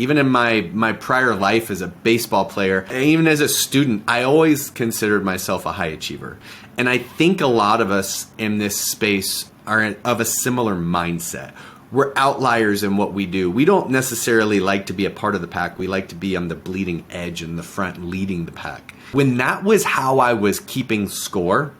Even in my prior life as a baseball player, and even as a student, I always considered myself a high achiever. And I think a lot of us in this space are of a similar mindset. We're outliers in what we do. We don't necessarily like to be a part of the pack. We like to be on the bleeding edge in the front, leading the pack. When that was how I was keeping score,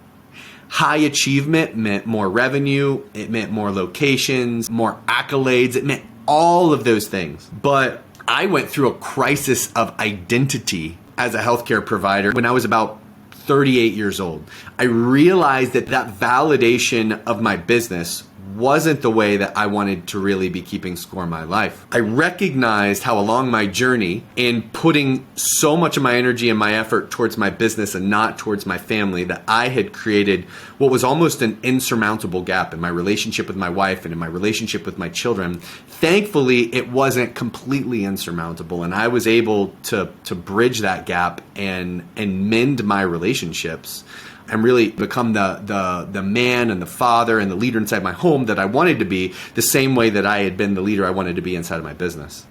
high achievement meant more revenue, it meant more locations, more accolades, it meant all of those things. But I went through a crisis of identity as a healthcare provider when I was about 38 years old. I realized that validation of my business wasn't the way that I wanted to really be keeping score in my life. I recognized how along my journey in putting so much of my energy and my effort towards my business and not towards my family, that I had created what was almost an insurmountable gap in my relationship with my wife and in my relationship with my children. Thankfully, it wasn't completely insurmountable, and I was able to bridge that gap and mend my relationships and really become the man and the father and the leader inside my home that I wanted to be, the same way that I had been the leader I wanted to be inside of my business.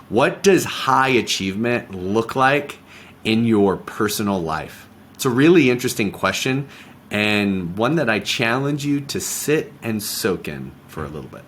What does high achievement look like in your personal life? It's a really interesting question, and one that I challenge you to sit and soak in for a little bit.